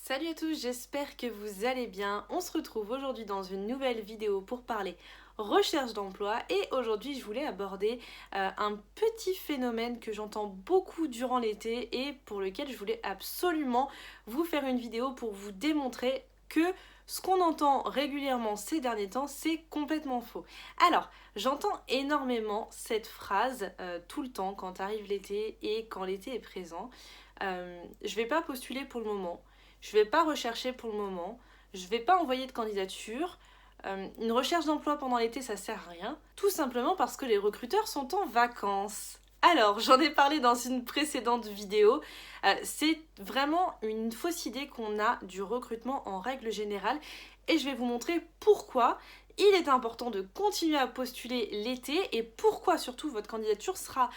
Salut à tous, j'espère que vous allez bien. On se retrouve aujourd'hui dans une nouvelle vidéo pour parler recherche d'emploi et aujourd'hui je voulais aborder un petit phénomène que j'entends beaucoup durant l'été et pour lequel je voulais absolument vous faire une vidéo pour vous démontrer que ce qu'on entend régulièrement ces derniers temps, c'est complètement faux. Alors, j'entends énormément cette phrase tout le temps quand arrive l'été et quand l'été est présent. Je vais pas postuler pour le moment. Je vais pas rechercher pour le moment, je vais pas envoyer de candidature. Une recherche d'emploi pendant l'été, ça sert à rien. Tout simplement parce que les recruteurs sont en vacances. Alors, j'en ai parlé dans une précédente vidéo. C'est vraiment une fausse idée qu'on a du recrutement en règle générale. Et je vais vous montrer pourquoi il est important de continuer à postuler l'été et pourquoi surtout votre candidature sera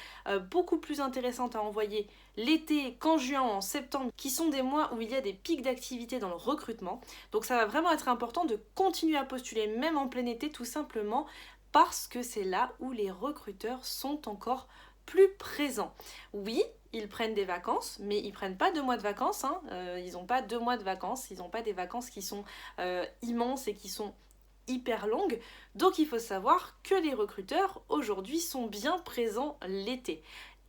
beaucoup plus intéressante à envoyer l'été qu'en juin ou en septembre, qui sont des mois où il y a des pics d'activité dans le recrutement. Donc ça va vraiment être important de continuer à postuler même en plein été, tout simplement parce que c'est là où les recruteurs sont encore plus présents. Oui, ils prennent des vacances, mais ils prennent pas 2 mois de vacances, hein. Ils n'ont pas 2 mois de vacances, ils n'ont pas des vacances qui sont immenses et qui sont hyper longues. Donc il faut savoir que les recruteurs aujourd'hui sont bien présents l'été.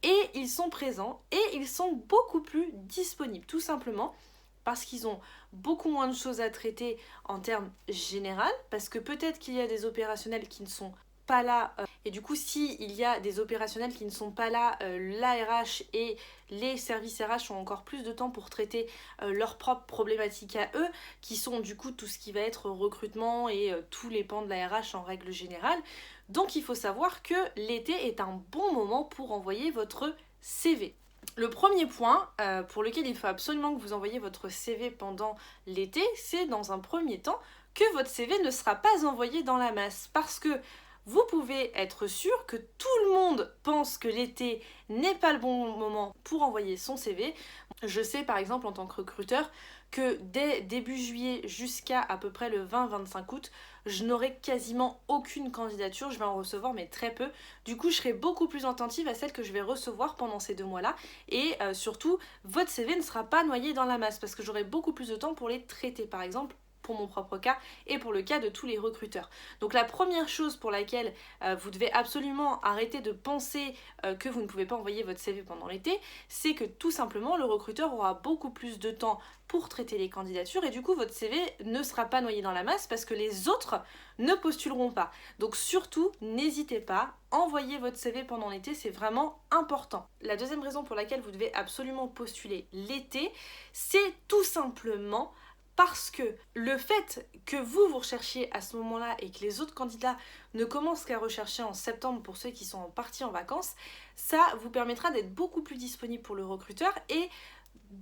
Et ils sont présents et ils sont beaucoup plus disponibles, tout simplement parce qu'ils ont beaucoup moins de choses à traiter en termes général, parce que peut-être qu'il y a des opérationnels qui ne sont pas là, et du coup si il y a des opérationnels qui ne sont pas là, l'ARH et les services RH ont encore plus de temps pour traiter leurs propres problématiques à eux, qui sont du coup tout ce qui va être recrutement et tous les pans de l'ARH en règle générale. Donc il faut savoir que l'été est un bon moment pour envoyer votre CV. Le premier point pour lequel il faut absolument que vous envoyiez votre CV pendant l'été, c'est dans un premier temps que votre CV ne sera pas envoyé dans la masse, parce que vous pouvez être sûr que tout le monde pense que l'été n'est pas le bon moment pour envoyer son CV. Je sais par exemple en tant que recruteur que dès début juillet jusqu'à à peu près le 20-25 août, je n'aurai quasiment aucune candidature, je vais en recevoir mais très peu. Du coup, je serai beaucoup plus attentive à celles que je vais recevoir pendant ces 2 mois-là et surtout, votre CV ne sera pas noyé dans la masse parce que j'aurai beaucoup plus de temps pour les traiter par exemple, pour mon propre cas et pour le cas de tous les recruteurs. Donc la première chose pour laquelle vous devez absolument arrêter de penser que vous ne pouvez pas envoyer votre CV pendant l'été, c'est que tout simplement le recruteur aura beaucoup plus de temps pour traiter les candidatures et du coup votre CV ne sera pas noyé dans la masse parce que les autres ne postuleront pas. Donc surtout, n'hésitez pas, envoyez votre CV pendant l'été, c'est vraiment important. La deuxième raison pour laquelle vous devez absolument postuler l'été, c'est tout simplement parce que le fait que vous recherchiez à ce moment-là et que les autres candidats ne commencent qu'à rechercher en septembre pour ceux qui sont partis en vacances, ça vous permettra d'être beaucoup plus disponible pour le recruteur et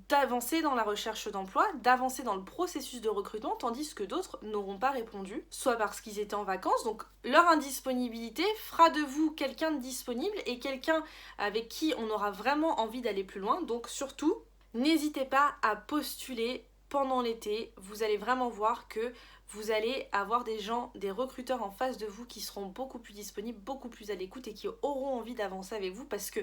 d'avancer dans la recherche d'emploi, d'avancer dans le processus de recrutement, tandis que d'autres n'auront pas répondu, soit parce qu'ils étaient en vacances, donc leur indisponibilité fera de vous quelqu'un de disponible et quelqu'un avec qui on aura vraiment envie d'aller plus loin. Donc surtout, n'hésitez pas à postuler pendant l'été, vous allez vraiment voir que vous allez avoir des gens, des recruteurs en face de vous qui seront beaucoup plus disponibles, beaucoup plus à l'écoute et qui auront envie d'avancer avec vous parce que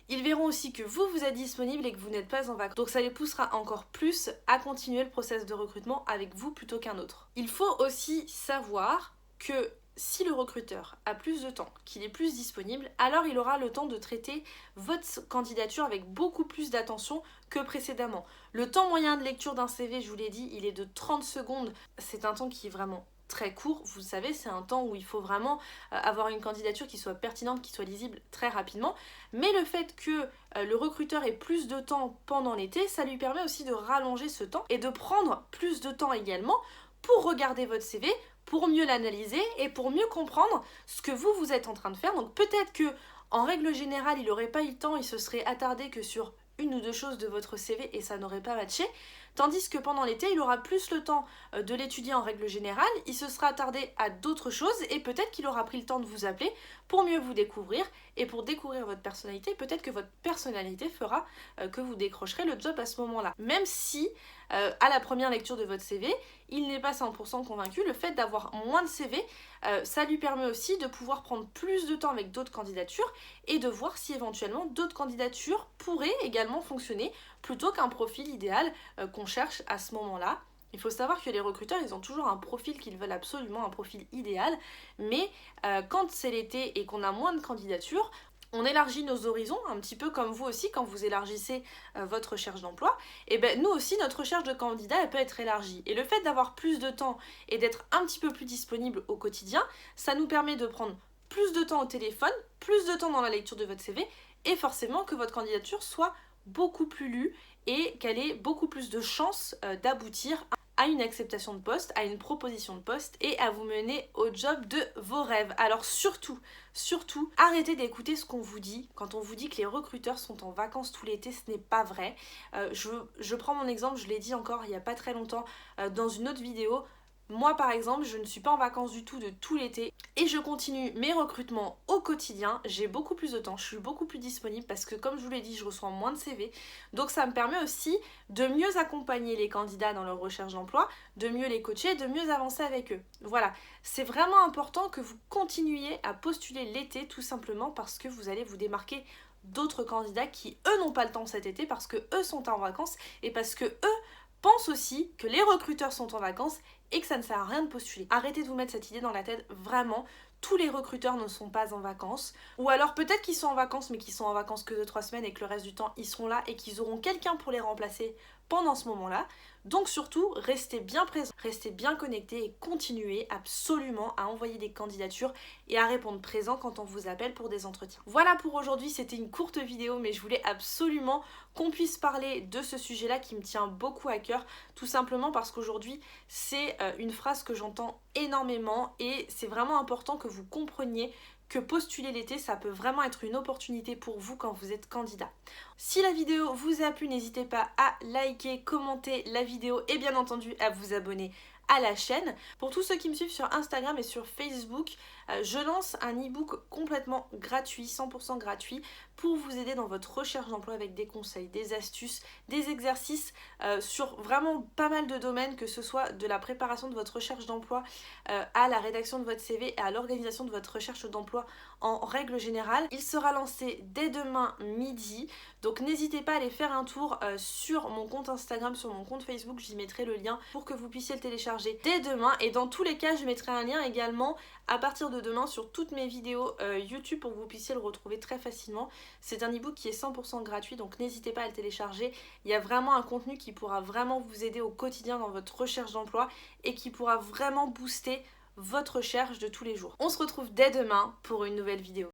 ils verront aussi que vous êtes disponible et que vous n'êtes pas en vacances. Donc ça les poussera encore plus à continuer le process de recrutement avec vous plutôt qu'un autre. Il faut aussi savoir que si le recruteur a plus de temps, qu'il est plus disponible, alors il aura le temps de traiter votre candidature avec beaucoup plus d'attention que précédemment. Le temps moyen de lecture d'un CV, je vous l'ai dit, il est de 30 secondes. C'est un temps qui est vraiment très court. Vous savez, c'est un temps où il faut vraiment avoir une candidature qui soit pertinente, qui soit lisible très rapidement. Mais le fait que le recruteur ait plus de temps pendant l'été, ça lui permet aussi de rallonger ce temps et de prendre plus de temps également pour regarder votre CV, pour mieux l'analyser et pour mieux comprendre ce que vous êtes en train de faire. Donc peut-être que en règle générale, il n'aurait pas eu le temps, il se serait attardé que sur une ou deux choses de votre CV et ça n'aurait pas matché. Tandis que pendant l'été, il aura plus le temps de l'étudier en règle générale, il se sera attardé à d'autres choses et peut-être qu'il aura pris le temps de vous appeler pour mieux vous découvrir et pour découvrir votre personnalité. Peut-être que votre personnalité fera que vous décrocherez le job à ce moment-là. Même si, à la première lecture de votre CV, il n'est pas 100% convaincu, le fait d'avoir moins de CV, ça lui permet aussi de pouvoir prendre plus de temps avec d'autres candidatures et de voir si éventuellement d'autres candidatures pourraient également fonctionner plutôt qu'un profil idéal qu'on cherche à ce moment-là. Il faut savoir que les recruteurs, ils ont toujours un profil qu'ils veulent absolument, un profil idéal, mais quand c'est l'été et qu'on a moins de candidatures, on élargit nos horizons, un petit peu comme vous aussi, quand vous élargissez votre recherche d'emploi, et ben nous aussi, notre recherche de candidat, elle peut être élargie. Et le fait d'avoir plus de temps et d'être un petit peu plus disponible au quotidien, ça nous permet de prendre plus de temps au téléphone, plus de temps dans la lecture de votre CV, et forcément que votre candidature soit beaucoup plus lue et qu'elle ait beaucoup plus de chances d'aboutir à une acceptation de poste, à une proposition de poste et à vous mener au job de vos rêves. Alors surtout, arrêtez d'écouter ce qu'on vous dit. Quand on vous dit que les recruteurs sont en vacances tout l'été, ce n'est pas vrai. Je prends mon exemple, je l'ai dit encore il n'y a pas très longtemps dans une autre vidéo. Moi par exemple, je ne suis pas en vacances du tout de tout l'été et je continue mes recrutements au quotidien. J'ai beaucoup plus de temps, je suis beaucoup plus disponible parce que comme je vous l'ai dit, je reçois moins de CV. Donc ça me permet aussi de mieux accompagner les candidats dans leur recherche d'emploi, de mieux les coacher, de mieux avancer avec eux. Voilà, c'est vraiment important que vous continuiez à postuler l'été tout simplement parce que vous allez vous démarquer d'autres candidats qui eux n'ont pas le temps cet été parce que eux sont en vacances et parce que eux pensent aussi que les recruteurs sont en vacances et que ça ne sert à rien de postuler. Arrêtez de vous mettre cette idée dans la tête, vraiment, tous les recruteurs ne sont pas en vacances. Ou alors peut-être qu'ils sont en vacances mais qu'ils sont en vacances que 2-3 semaines et que le reste du temps ils seront là et qu'ils auront quelqu'un pour les remplacer pendant ce moment-là. Donc surtout, restez bien présents, restez bien connectés et continuez absolument à envoyer des candidatures et à répondre présent quand on vous appelle pour des entretiens. Voilà pour aujourd'hui, c'était une courte vidéo mais je voulais absolument qu'on puisse parler de ce sujet-là qui me tient beaucoup à cœur, tout simplement parce qu'aujourd'hui c'est une phrase que j'entends énormément et c'est vraiment important que vous compreniez que postuler l'été, ça peut vraiment être une opportunité pour vous quand vous êtes candidat. Si la vidéo vous a plu, n'hésitez pas à liker, commenter la vidéo et bien entendu à vous abonner à la chaîne. Pour tous ceux qui me suivent sur Instagram et sur Facebook, je lance un e-book complètement gratuit, 100% gratuit, pour vous aider dans votre recherche d'emploi avec des conseils, des astuces, des exercices sur vraiment pas mal de domaines, que ce soit de la préparation de votre recherche d'emploi à la rédaction de votre CV et à l'organisation de votre recherche d'emploi en règle générale. Il sera lancé dès demain midi, donc n'hésitez pas à aller faire un tour sur mon compte Instagram, sur mon compte Facebook, j'y mettrai le lien pour que vous puissiez le télécharger dès demain. Et dans tous les cas, je mettrai un lien également à partir de demain sur toutes mes vidéos YouTube pour que vous puissiez le retrouver très facilement. C'est un e-book qui est 100% gratuit, donc n'hésitez pas à le télécharger. Il y a vraiment un contenu qui pourra vraiment vous aider au quotidien dans votre recherche d'emploi et qui pourra vraiment booster votre recherche de tous les jours. On se retrouve dès demain pour une nouvelle vidéo.